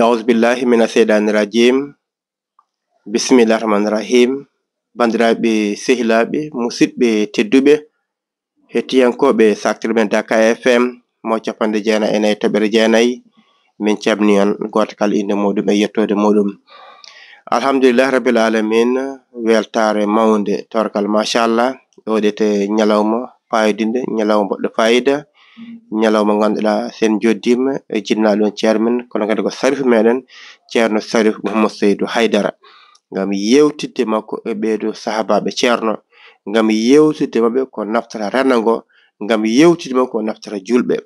أعوذ بالله من الشيطان الرجيم بسم الله الرحمن الرحيم bandiraɓe sehilaɓe musidɓe tedduɓe hettiyankoɓe saktirɓe Dakar FM mo capanɗe jeenayi e nayyi toɓɓere jeenayi min cabni on goto kala inde muɗum e yettode muɗum alhamdulillah rabbil alamin weltare mawde tabarkalla machallah ɗoɗete ñalawma payodinde ñalawma boɗɗo fayida ñalawma ganduɗa sen joddima e jinnaɗo on ceermen kono kadi ko sarifu meɗen ceerno Salif Mouhamadou Seydou Haydara ngam yewtidde makko e ɓeeɗo sahabaɓe ceerno ngam yewtidde mabɓe ko naftata renango ngam yewtidde mabɓe ko naftata julɓe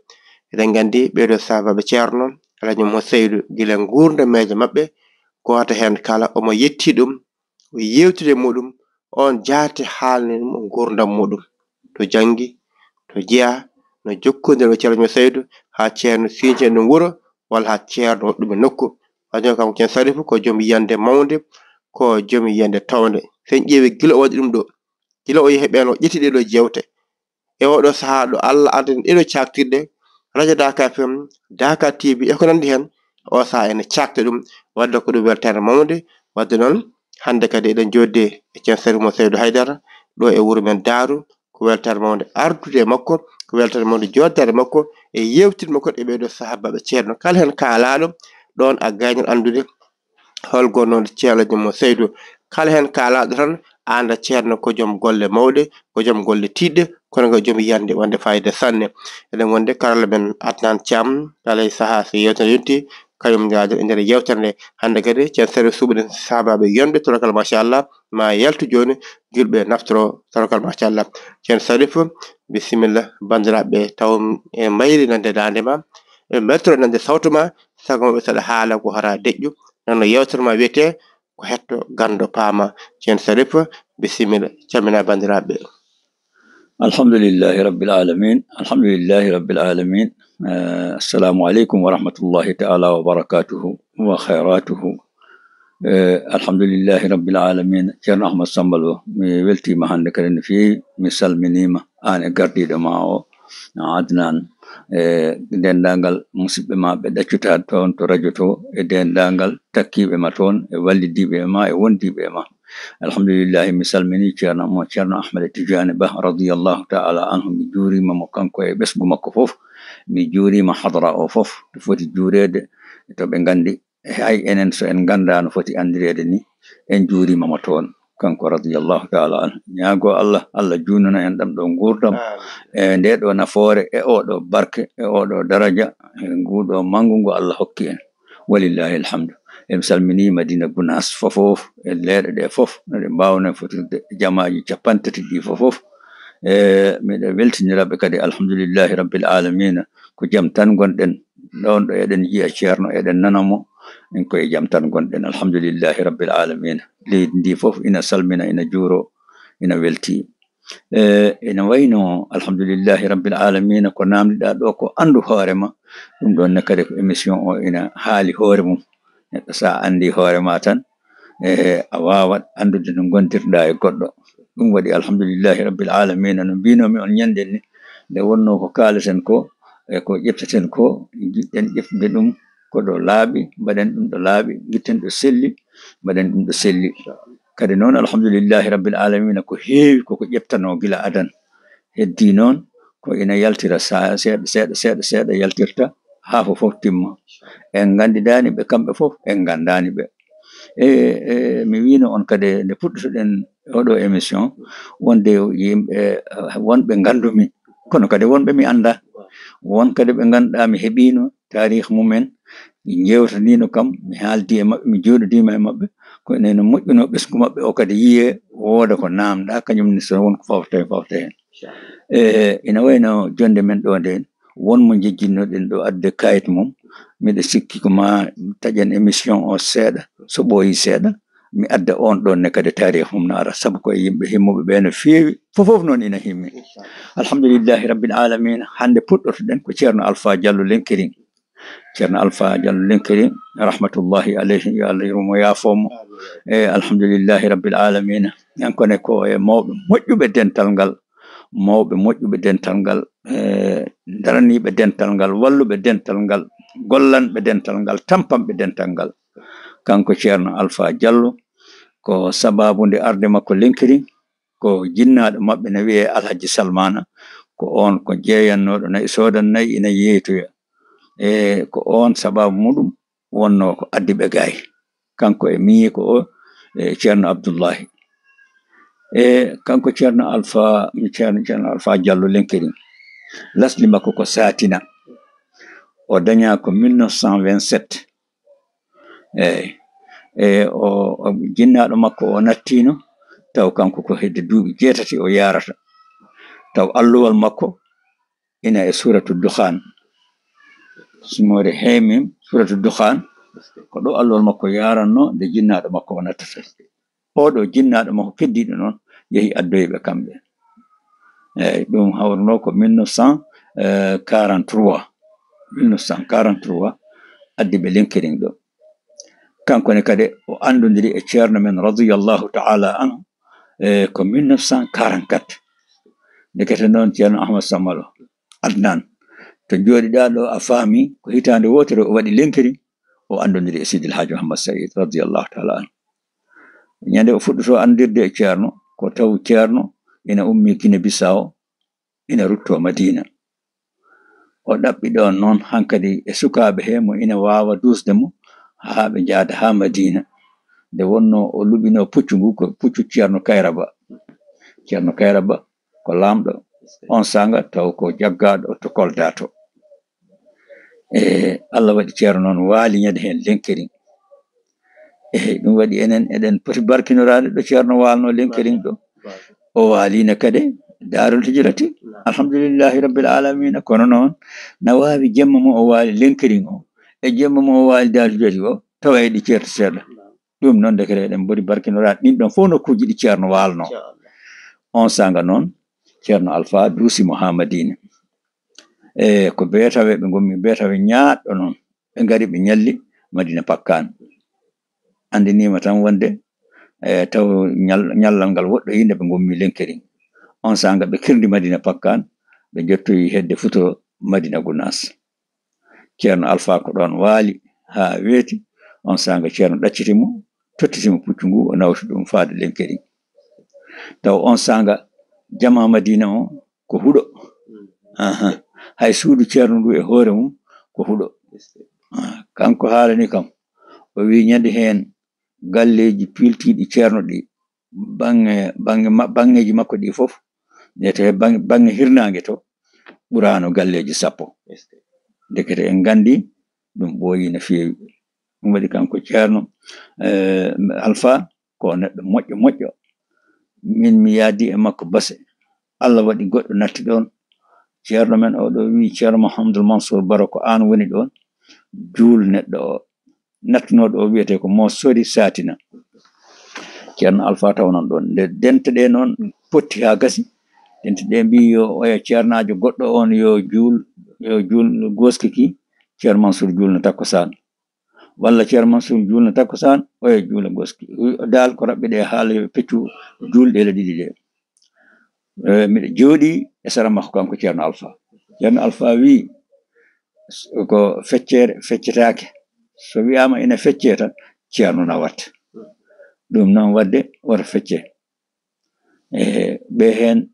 eɗen gandi ɓeeɗo sahabaɓe ceerno Alhaji Mouhamadou Seydou gila gurdameje mabɓe goto hen kala omo yetti ɗum o yewtide muɗum on jaati haalni ɗum gurdam muɗum to jangi to jeeya no jokkodiri e ceerno Mouhamadou Seydou ha ceerno fincina ɗum wuuro walla ha ceerno waɗa ɗum e nokku wadde kanko ceerno Salifu ko joom yiyande mawde ko joom yiyande tawde sen ƴeewi gila o waɗi ɗum ɗo gila o yeehi ɓen o ƴetti ɗeɗo jewte e oɗo saaha ɗo Allah addani ɗeɗo caktirɗe radio Dakar FM Dakar TV e ko nandi hen o saaha ene cakta ɗum wadde ko ɗum weltare mawde wadde noon hande kadi eɗen jodde e ceerno Salif Mouhamadou Seydou Haydara ɗo e wuuro men Darou ko weltare mawde ardude makko ko weltare mawde joddade makko e yewtide makko e ɓeeɗo sahabaɓe ceerno kala hen kaalaɗo ɗon a gayni andude holgo noon ceerno Mouhamadou Seydou kala hen kaalaɗo tan anda ceerno ko joom golle mawɗe ko joom golle tiɗɗe kono ko joom yiyande wonde fayida sanne eɗen wonde karalla men Adnan Thiam kala e saaha so yewtere yonti kañum jaade e nder yewtere nde hande kadi ceerno Salif suɓiɗen sahabaɓe yonɓe tabarkalla machallah ma yaltu joni julɓe naftoro tabarkalla machallah ceerno Salif bisimilla bandiraɓe taw e mayri nande dande ma e mettoro nande sawto ma sagoɓe saɗa haala ko hara deƴƴu nono yewtere ma wiyete ko hetto gando paama ceerno Salif bisimilla calmina bandiraɓe alhamdulillahi rabbil alamin alhamdulillahi rabbil alamin assalamu aleykum wa rahmatullahi taala wa barakatuhu wa khairatuhu alhamdulillahi rabbil alamin ceerno Ahmad Samba Lo mi weltima hande kadi no feewi mi salminima an e gardiɗo ma o Adnan dendagal musidɓe ma ɓe ɗaccutaɗo toon to radio to e dendagal takkiɓe ma toon e wallidiɓe e ma e wondiɓe e ma alhamdulillahi mi salmini ceerno mo ceerno Ahmed Tidiane Ba radiyallahu ta'ala anhu mi juurima mo kanko e ɓesgu makko fof mi juurima hadra o fof to foti juurede to ɓe gandi hay enen so en ganda no foti andirede ni en juurima mo toon kanko radiyallahu ta'ala anhu ñaago Allah junana en ɗam ɗo gurdam e nde ɗo nafoore e oɗo barke e oɗo daraja e nguɗo mangu ngu Allah hokki en walillahi alhamdu em salmini Madina Gounass fofof e leeɗe ɗe fof noɗe mbawno fotirde jamaji capantati ɗi fofof miɗe weltiniraɓe kadi alhamdulillahi rabbil alamin ko jaam tan gonɗen ɗon ɗo eɗen jiiya ceerno eɗen nanamo en koye jaam tan gonɗen alhamdulillahi rabbil alamin leydi ndi fof ina salmina ina juuro ina welti ina wayno alhamdulillahi rabbil alamin ko namdiɗa ɗo ko andu hoorema ɗum ɗon ne kadi ko émission o ina haali hoore mum neɗɗo sa andi hoore ma tan a wawat andude no gontirɗa e goɗɗo ɗum waɗi alhamdulillahi rabbil alamin no mbinomi on ñanden ni nde wonno ko kaleten ko e ko ƴefteten ko jiɗɗen ƴeftude ɗum ko ɗo laaɓi mbaɗen ɗum ɗo laaɓi guitten ɗo selli mbaɗen ɗum ɗo selli kadi noon alhamdulillahi rabbil alamin ko heewi koko ƴeftano gila adan heddi noon ko ina yaltira seeɗa seeɗa yaltirta ha fof timma en gandidani ɓe kamɓe fof en gandani ɓe mi wino on kadi nde puɗɗotoɗen oɗo émission wonde yimɓe wonɓe gandumi kono kadi wonɓe mi anda won kadi ɓe ganduɗa mi heeɓino tarikh mumen mi jewtanino kam mi haaldi e mabɓe mi joɗodima e mabɓe ko ene moƴƴuno ɓesgu mabɓe o kadi yiye wooda ko namda kañumne so wonko fawta hen ina wayno jonde men ɗo nde wonmo jejjinnoɗen ɗo adde kayit mum miɗa sikki ko ma taƴen émission o seeɗa so ɓooyi seeɗa mi adda on ɗon ne kadi tarikh mum no ara saabu koye yimɓe himmuɓe ɓe no feewi fofof noon ina himmi alhamdulillahi rabbil alamin hande puɗɗotoɗen ko ceerno Alpha Diallo Lenkerin ceerno Alpha Diallo Lenkerin rahmatullahi alayhi yo Allah yurmo yaafomo alhamdulillahi rabbil alamin yankone ko e mawɓe moƴƴuɓe dental ngal mawɓe moƴƴuɓe dental ngal daraniɓe dental ngal walluɓe dental ngal gollanɓe dental ngal tampanɓe dental ngal kanko ceerno Alpha Diallo ko sababu nde arde makko Lenkiring ko jinnaɗo maɓɓe ne wiye Alhaji Salmana ko on ko jeeyannoɗo nayi sodan nayi ina yeetoya ko on sababu muɗum wonno ko addiɓe gaay kanko e miyi ko o ceerno Abdoullahi kanko ceerno Alpha Diallo Lenkiring lasli makko ko Satina o daña ko 1927 o jinnaɗo makko o nattino taw kanko ko hedde duuɓi 7 o yarata taw alluwal makko ina e suratu Dukhan sumore heemim suratu Dukhan ko ɗo alluwal makko yaranno nde jinnaɗo makko o nattata oɗo jinnaɗo makko keddiɗo noon yehi addoyɓe kamɓe ɗum hawruno ko 1943 addi ɓe Lenkiring ɗo kanko ne kadi o andodiri e ceerno men radiyallahu ta'ala anhu ko 1944 ndekete noon ceerno Ahmad Sambalo Adnan to jooɗiɗa ɗo a faami ko hitande wotere o waɗi Lenkiring o andodiri e Sidil Hadji Muhammad Saïd radiyallahu ta'ala anhu ñande o fuɗɗoto andirde e ceerno ko taw ceerno ina ummi Guinée Bissau ina rutto Madina o ɗaɓɓi ɗon noon hankadi e sukaɓe he mo ina wawa dusde mo haa ɓe njaada ha Madina nde wonno o luɓino puccu ngu ko puccu ceerno Kayraba ko lamɗo on sanga taw ko jaggaɗo to Kolda to Allah waɗi ceerno noon waali ñande hen Lenkiring ɗum waɗi enen eɗen poti barkinorade ɗo ceerno walno Lenkiring ɗo o waalino kadi Darul Hijrati alhamdulillahi rabbil alamina kono noon na wawi jemma mo o waali Lenkiring o e jemma mo o waali Darul Hijrati o tawa ɗi ceerto seeɗa ɗum noon dekere eɗen mbodi barkinorade ɗin ɗon fof nokkuji ɗi ceerno walno on sanga noon ceerno Alpha duusimo ha Madina ko beetawe ɓe gommi beetawe ñaaɗɗo noon ɓe ngari ɓe ñalli Madina Pakkan andinima tan wonde taw ñallal ngal woɗɗo yinde ɓe gommi Lenkiring on sanga ɓe kirdi Madina Pakkan ɓe jettoyi hedde futo Madina Gounass ceerno Alpha ko ɗon waali ha weeti on sanga ceerno ɗaccitimo tottitimo puccu ngu o nawti ɗum faade Lenkiring taw on sanga jama Madina o ko huɗo hay suudu ceerno ndu e hoore mum ko huɗo kanko haalani kam o wi ñande hen galleji piltiɗi ceerno ɗi bangeji makko ɗi fof nete bange hirnangue to ɓurano galleji 10 dekete en gandi ɗum ɓooyi no feewi ɗum waɗi kanko ceerno Alpha ko neɗɗo moƴƴo min mi yaadi e makko base Allah waɗi goɗɗo natti ɗon ceerno men oɗo wi ceerno Mouhamadoul Mansour Baro ko an woni ɗon juul neɗɗo o nattunoɗo o wiyete ko mo sori Satina ceerno Alpha tawnon ɗon nde dente ɗe noon potti ha gasi dente ɗe mbi yo oya ceernajo goɗɗo on yo juul goskiki ceerno Mansour julno takkosan walla ceerno Mansour julno takkosan oya juula goski dal ko rabɓe ɗe haala yo peccu julɗele ɗiɗi ɗe miɗa jooɗi e sara makko kanko ceerno Alpha wi ko feccere feccetake so wiyama ina fecce tan ceerno nawat ɗum noon wadde woto fecce ɓe hen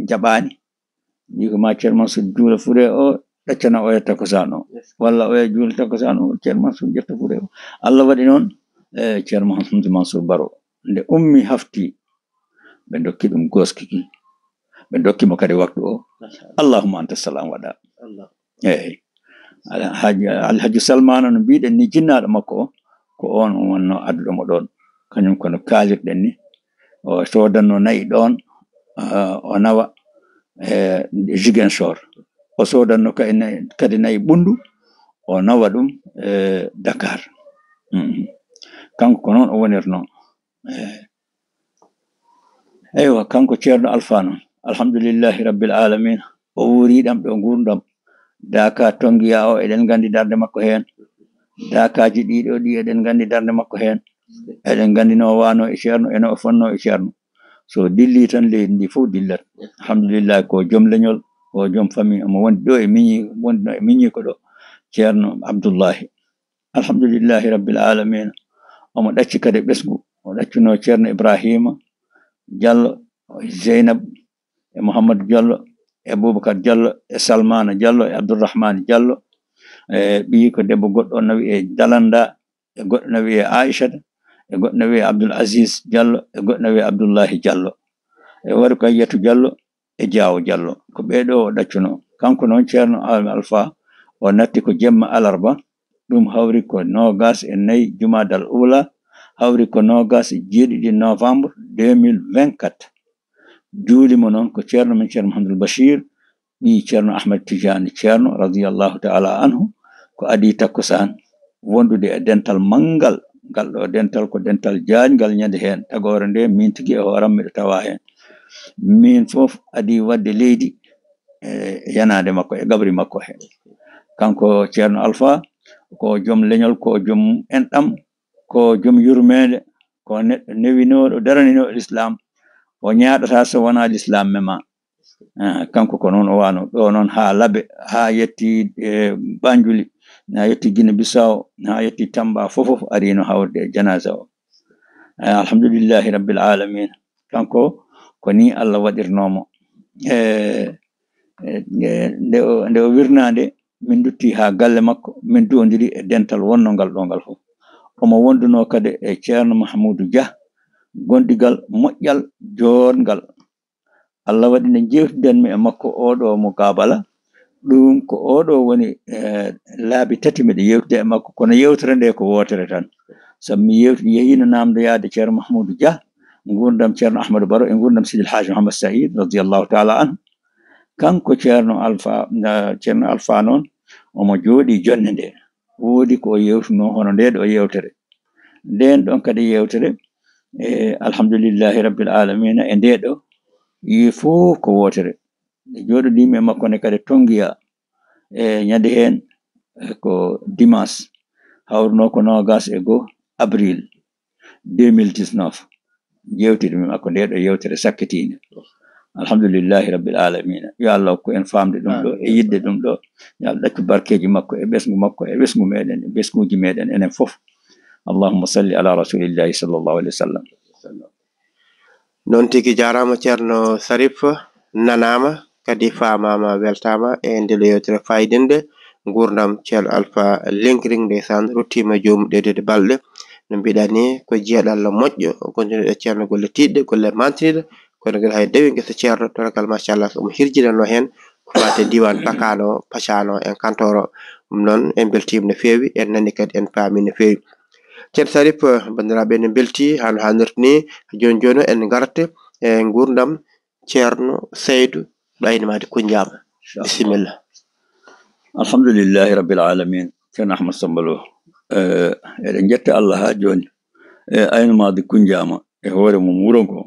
jaɓani wi ko ma ceerno Mansour juula fure o ɗaccana oya takkosan o walla oya juula takkosan o ceerno Mansour ƴetta fure o Allah waɗi noon ceerno Mouhamadoul Mansour Baro nde ummi hafti ɓe dokki ɗum goskiki ɓe dokkimo kadi waktu o allahumma anta salam waɗa eyyi Alhaji Salmana no mbiɗen ni jinnaɗo makko o ko on wonno adduɗomo ɗon kañum kono kaalirɗen ni o sodanno nayi ɗon o nawa Ziguinchor o sodanno kadi nayi ɓundu o nawa ɗum Dakar kanko ko noon o wonirno eywa kanko ceerno Alpha noon alhamdulillahi rabbil alamin o wuriɗam ɗo gurdam daka tongiya o eɗen gandi darde makko hen dakaji ɗiɗo ɗi eɗen gandi darde makko hen eɗen gandi no wano e ceerno eno o fonno e ceerno so dilli tan leydi ndi fof dillat alhamdulillah ko joom leñol o joom famille omo wondi ɗo e miñi ko ɗo ceerno Abdullahi alhamdulillahi rabbil alamin omo ɗacci kadi ɓesgu o ɗaccuno ceerno Ibrahima Diallo Zeynab e Mouhamadou Diallo e Aboubacar Diallo e Salmana Diallo e Abdourahmane Diallo e ɓii ko debbo goɗɗo no wiye Dalanda e goɗɗo no wiye Aïchata e goɗɗo no wiye Abdoul Aziz Diallo e goɗɗo no wiye Abdoullahi Diallo e wari ko Yetu Diallo e Diawo Diallo ko ɓeeɗo o ɗaccuno kanko noon ceerno Alpha o natti ko jemma alarba ɗum hawri ko 24 Jumadal Ula hawri ko 27 novembre 2024 juulimo noon ko ceerno men ceerno Mouhamadoul Bachir ɓi ceerno Ahmed Tidiane ceerno radiyallahu ta'ala anhu ko adi takkusan wondude e dental mangal ngal ɗo dental ko dental jaajgal ñande hen tagore nde min tigi e hooram miɗo tawa hen min fof adi wadde leydi yanade makko e gabri makko he kanko ceerno Alpha ko joom leñol ko joom enɗam ko joom yurmede ko neɗɗo newinoɗo daraninoɗo l'islam o ñaɗata so wona l'islam mema kanko ko noon o wano ɗo noon ha laabe ha yetti Banjuli ha yetti Guinée Bissau ha yetti Tamba fofof arino hawrde janaza o alhamdulillahi rabbil alamin kanko ko ni Allah waɗirnomo nde o wirnade min dutti ha galle makko min duwodiri e dental wonnongal ɗo ngal fof omo wonduno kadi e ceerno Mahamoudou Dia gondigal moƴƴal jorngal Allah waɗi nde jewtiden mi e makko oɗo mo Gabala ɗum ko oɗo woni laabi tati miɗo yewtude e makko kono yewtere nde ko wotere tan sabu mi yehino namdoyade ceerno Mahamoudou Dia gurdam ceerno Ahmadou Baro e gurdam Sidil Haji Mouhammad Saïd radiyallahu ta'ala anhu kanko ceerno Alpha noon omo jooɗi jonde nde woodi ko yewtuno hono nde ɗo yewtere nden ɗon kadi yewtere alhamdulillahi rabbil alamin e nde ɗo yi fof ko wotere jooɗodimi e makko ne kadi tongiya e ñande hen ko dimanche hawruno ko 21 avril 2019 jewtidimi makko nde ɗo yewtere sakkitinde alhamdulillahi rabbil alamin yo Allah ko en famde ɗum ɗo e yidde ɗum ɗo yo Allah ɗaccu barkeji makko e ɓesgu makko e ɓesgu meɗen e ɓesguji meɗen enen fof allahumma salli ala rasulillahi sallallahu alaihi wasallam non tigi jarama ceerno Sarif nanama kadi famama weltama e nde yewtere faydinde gurdam ceerno Alpha Lenkiring ndesan ruttima jomum ɗeɗede balɗe no mbiɗa ni ko jeeɗal moƴƴo gondude ceerno golle tiɗɗe golle mantiniɗe kono gel hay dewi gesa ceerno toragal machallah omo hirjinano hen ko fate diwan pakano pacano en kantoro non en beltima no fewi en nani kadi en paami no fewi ceerno Sarif bandiraɓe en belti hano hannirta ni joni joni en garte e gurdam ceerno Seydou Ɓaynimade Kundiama bisimilla alhamdulillahi rabbil alamin ceerno Ahmad Sambalo eɗen jetta Allah ha joni Aynimade Kundiama e hoore mum wuro ngo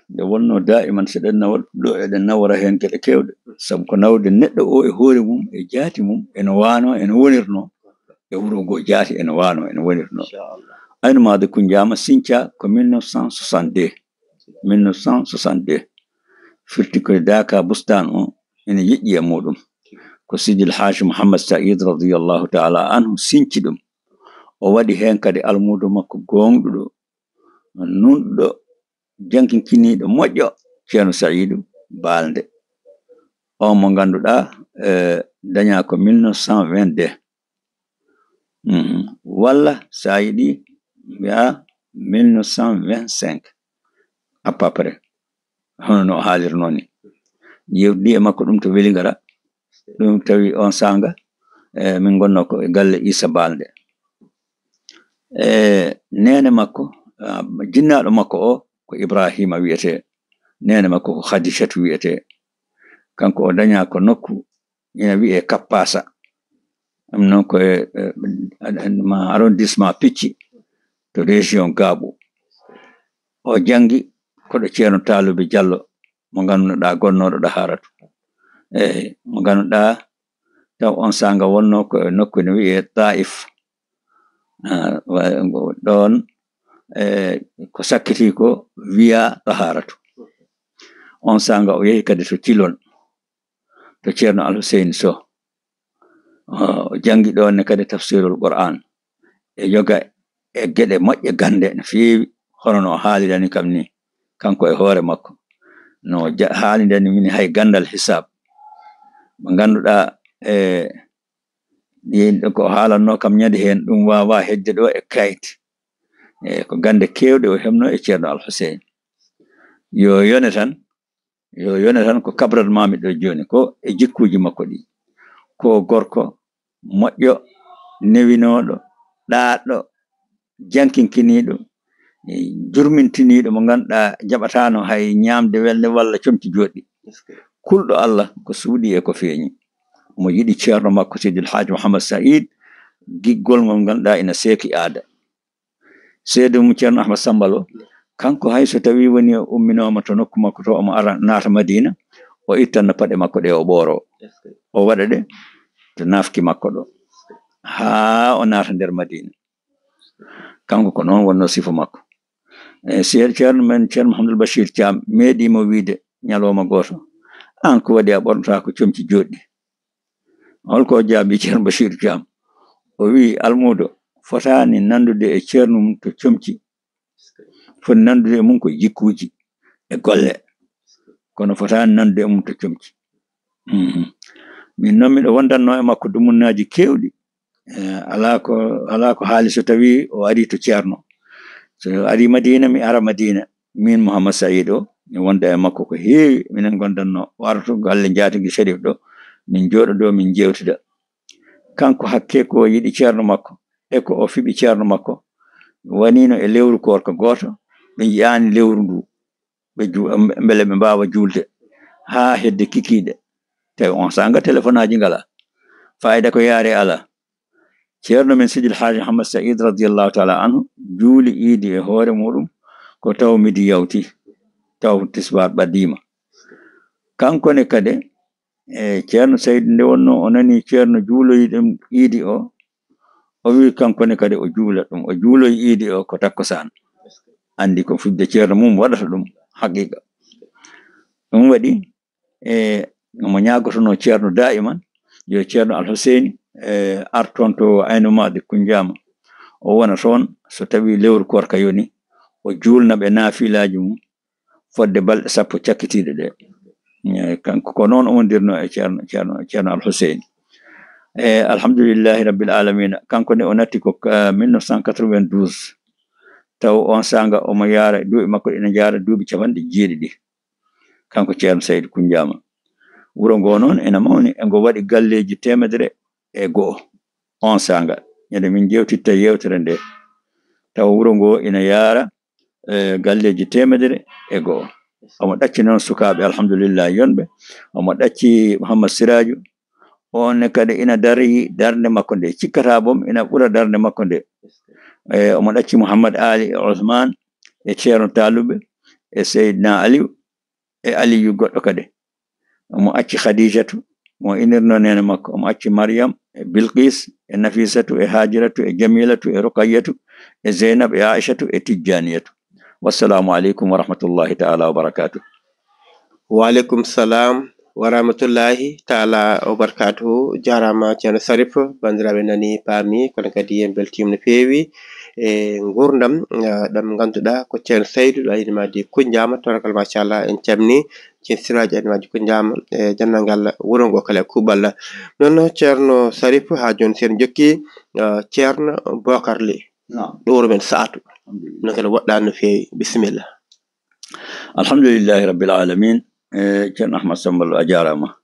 nde wonno da'iman seɗen nawat ɗo eɗen nawra hen geɗe kewɗe sabu ko nawde neɗɗo o e hoore mum e jaati mum eno wano eno wonirno e wuro ngo jaati eno wano eno wonirno Aynimade Kundiama Sinthiou ko 1962 firti ko Daka Bustan o ene yeƴƴi e muɗum ko Sidil Haji Mouhammad Saïd radiyallahu ta'ala anhu sinci ɗum o waɗi hen kadi almudo makko gonɗuɗo nunɗo jankinkiniɗo moƴƴo ceerno Saïdou Balde o mo ganduɗa daña ko 1922 walla sa yiɗi mbiya 1925 à peu près hono no haalirno ni yewdi e makko ɗum to Weligara ɗum tawi on sanga min gonno ko e galle Issa Balde nene makko jinnaɗo makko o ko Ibrahima wiyete nene makko ko Khadijatu wiyete kanko o daña ko nokku ina wiye Kappasa ɗum noon ko arrondissement Picci to région Gabo o jangi koɗo ceerno Taalube Diallo mo ganduɗa gonnoɗo ɗo Haratu mo ganduɗa taw on sanga wonno ko nokku ne wiye Taif ɗon ko sakkiti ko wiya Taharatu on sanga o yehi kadi to Tilon to ceerno Al Hussein Sow jangi ɗon kadi tafsirul qur'an e yoga e geɗe moƴƴe gande no feewi hono no haalidani kam ni kanko e hoore makko no haalidani min hay gandal hisab mo ganduɗa ko haalanno kam ñande hen ɗum wawa hedde ɗo e kayit ko gande kewɗe o hemno e ceerno Alhuseyn yo yone tan ko kabrat mami ɗo joni ko e jikkuji makko ɗi ko gorko moƴƴo newinoɗo ɗaɗɗo jankinkiniɗo jurmintiniɗo mo ganduɗa jaɓatano hay ñamde welde walla comci joɗɗi kulɗo Allah ko suuɗi e ko feeñi mo yiɗi ceerno makko Seydil Hadji Mouhammad Saïd giggol mo ganduɗa ina seeki aada seedo mu ceerno Ahmad Sambalo kanko hay so tawi woni umminoma to nokku makko to omo ara naata Madina o ittanno paɗe makko ɗe o ɓooro o waɗa ɗe to nafki makko ɗo ha o naata nder Madina kanko ko noon wonno sifo makko ceerno men ceerno Mouhamadoul Bachir Thiam meeɗimo wiide ñalowma goto an ko waɗi a ɓornata ko comci joɗɗi holko jaabi ceerno Bachir Thiam o wi almudo fotani nandude e ceerno mum to comci foti nandude e mum ko jikkuji e golle kono fotani nandude e mum to comci min noon miɗo wondanno e makko dumunnaji kewɗi ala ko haali so tawi o ari to ceerno so ari Madina mi ara Madina min Mouhammad Saïd o mi wonda e makko ko heewi minen gondanno warato galle jaatigui Sharif ɗo min jooɗo ɗo min jewtida kanko hakke ko yiɗi ceerno makko e ko o fiɓi ceerno makko wanino e lewru korka goto ɓe jiyani lewru ndu beele ɓe mbawa julde ha hedde kikiɗe tawi on sanga téléphone aji ngala fayida ko yaari ala ceerno men Sidil Hadji Mouhammad Saïd radiyallahu taala anhu juuli iidi e hoore muɗum ko taw midi yawti taw tisbar ɓaddima kankone kadi ceerno Saïd nde wonno o nani ceerno juuloyiɗum iidi o wi kankone kadi o juula ɗum o juuloyi iidi o ko takkosan andi ko fudde ceerno mum waɗata ɗum haqiqa ɗum waɗi mo ñagotono ceerno daiman yo ceerno Alhuseyni arton to Aynumade Kunjama o wona toon so tawi lewru korka yoni o julnaɓe naafilaji mum fodde balɗe 10 cakkitiɗe ɗe kanko ko noon o wondirno e ceerno Alhuseyni alhamdulillahi rabbil alamina kanko ne o natti ko 1992 taw on sanga omo yaara duuɓi makko ina jaara duuɓi 90 kanko ceerno Saydou Kunjama wuro ngo noon ena mawni e ngo waɗi galleji 101 on sanga ñande min jewtitta yewtere nde taw wuro ngo ina yaara galleji 101 omo ɗacci noon sukaɓe alhamdulillah yonɓe omo ɗacci Mouhammad Siraju on kadi ina dari darde makko nde cikkata bom ina ɓura darde makko nde omo ɗacci Mouhammad Ali e Ousmane e ceerno Talube e Seydina Aliou e Aliyu goɗɗo kadi omo acci Khadijatu mo inirno nene makko omo acci Mariam e Bilqis e Nafisatu e Hajiratu e Jamilatu e Ruqayyatu e Zeynab e Aishatu e Tijjaniyatu wassalamu aleykum wa rahmatullahi taala wa barakatuh. Wa aleykum salam wa rahmatullahi taala wa barakatuhu jarama ceerno Sarif bandiraɓe nani paami kono kadi yen beltima no feewi e gurdam ɗam ganduɗa ko ceerno Saydou ɗo Aynimade Kunjama tonakal machallah en camni ceerno Siraji Aynimade Kunjama e jannangal wuro ngo kala kuɓalla noon ceerno Sarif ha joni sen jokki ceerno Bocar Ly ɗo wuro men Saatu no kala woɗɗa no feewi bisimilla. Alhamdulillahi rabbil alamin ceerno Ahmad Sambalo a jarama